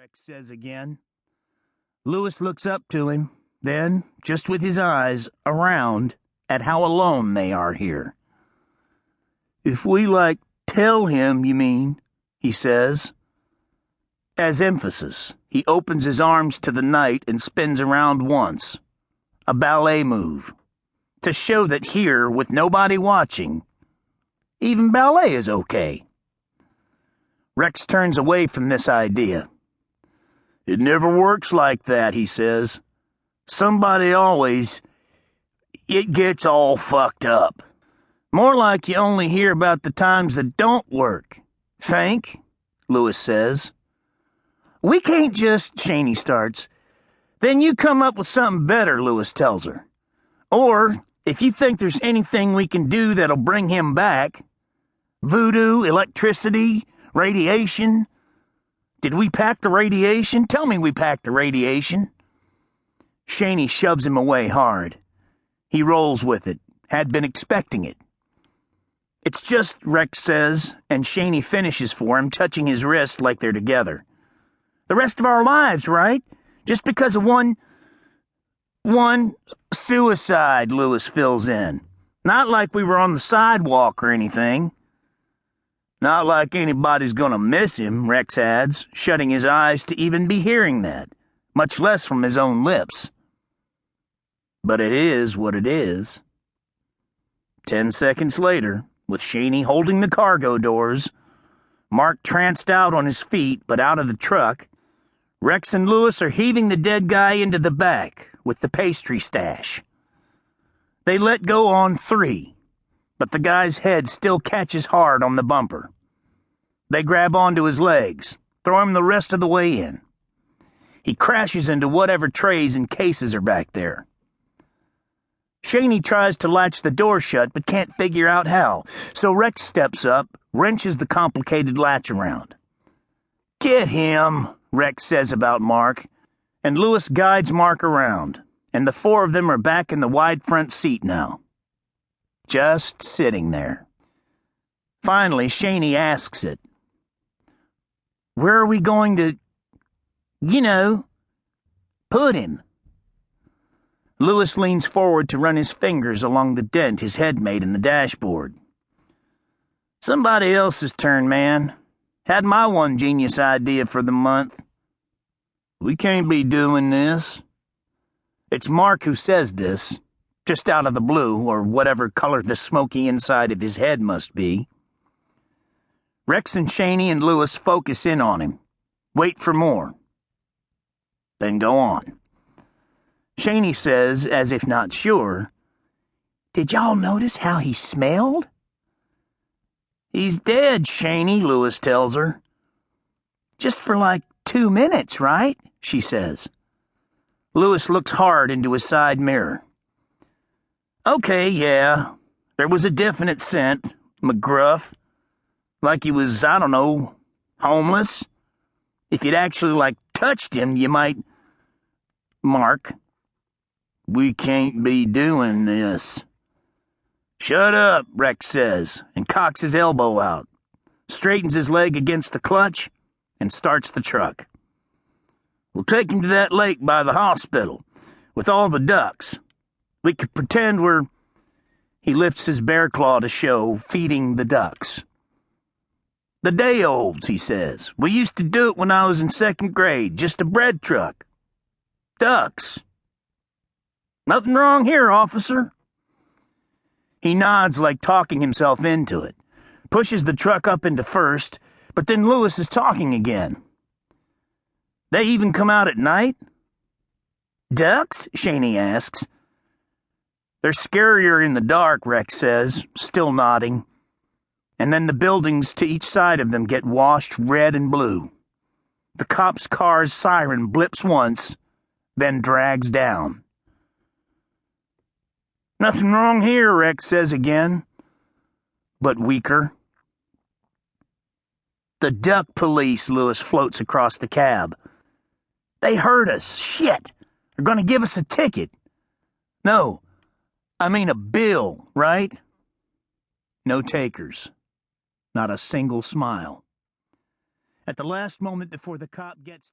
Rex says again. Lewis looks up to him, then, just with his eyes, around at how alone they are here. If we, tell him, you mean, he says. As emphasis, he opens his arms to the night and spins around once. A ballet move. To show that here, with nobody watching, even ballet is okay. Rex turns away from this idea. It never works like that, he says. Somebody always... It gets all fucked up. More like you only hear about the times that don't work. Think? Lewis says. We can't just... Shaney starts. Then you come up with something better, Lewis tells her. Or, if you think there's anything we can do that'll bring him back... Voodoo, electricity, radiation... Did we pack the radiation? Tell me we packed the radiation. Shaney shoves him away hard. He rolls with it. Had been expecting it. It's just, Rex says, and Shaney finishes for him, touching his wrist like they're together. The rest of our lives, right? Just because of one suicide, Lewis fills in. Not like we were on the sidewalk or anything. Not like anybody's gonna miss him, Rex adds, shutting his eyes to even be hearing that, much less from his own lips. But it is what it is. 10 seconds later, with Shaney holding the cargo doors, Mark tranced out on his feet but out of the truck, Rex and Lewis are heaving the dead guy into the back with the pastry stash. They let go on 3. But the guy's head still catches hard on the bumper. They grab onto his legs, throw him the rest of the way in. He crashes into whatever trays and cases are back there. Shaney tries to latch the door shut but can't figure out how, so Rex steps up, wrenches the complicated latch around. Get him, Rex says about Mark, and Lewis guides Mark around, and the 4 of them are back in the wide front seat now. Just sitting there. Finally, Shaney asks it. Where are we going to, put him? Lewis leans forward to run his fingers along the dent his head made in the dashboard. Somebody else's turn, man. Had my one genius idea for the month. We can't be doing this. It's Mark who says this. Just out of the blue, or whatever color the smoky inside of his head must be. Rex and Shaney and Lewis focus in on him. Wait for more. Then go on. Shaney says, as if not sure, Did y'all notice how he smelled? He's dead, Shaney, Lewis tells her. Just for 2 minutes, right? She says. Lewis looks hard into his side mirror. Okay, yeah. There was a definite scent, McGruff. Like he was, homeless. If you'd actually, touched him, you might... Mark. We can't be doing this. Shut up, Rex says, and cocks his elbow out, straightens his leg against the clutch, and starts the truck. We'll take him to that lake by the hospital, with all the ducks. We could pretend we're... He lifts his bear claw to show, feeding the ducks. The day-olds, he says. We used to do it when I was in 2nd grade, just a bread truck. Ducks. Nothing wrong here, officer. He nods like talking himself into it, pushes the truck up into 1st, but then Lewis is talking again. They even come out at night? Ducks? Shaney asks. They're scarier in the dark, Rex says, still nodding. And then the buildings to each side of them get washed red and blue. The cop's car's siren blips once, then drags down. Nothing wrong here, Rex says again, but weaker. The duck police, Lewis floats across the cab. They heard us. Shit. They're going to give us a ticket. No. I mean a bill, right? No takers. Not a single smile. At the last moment before the cop gets to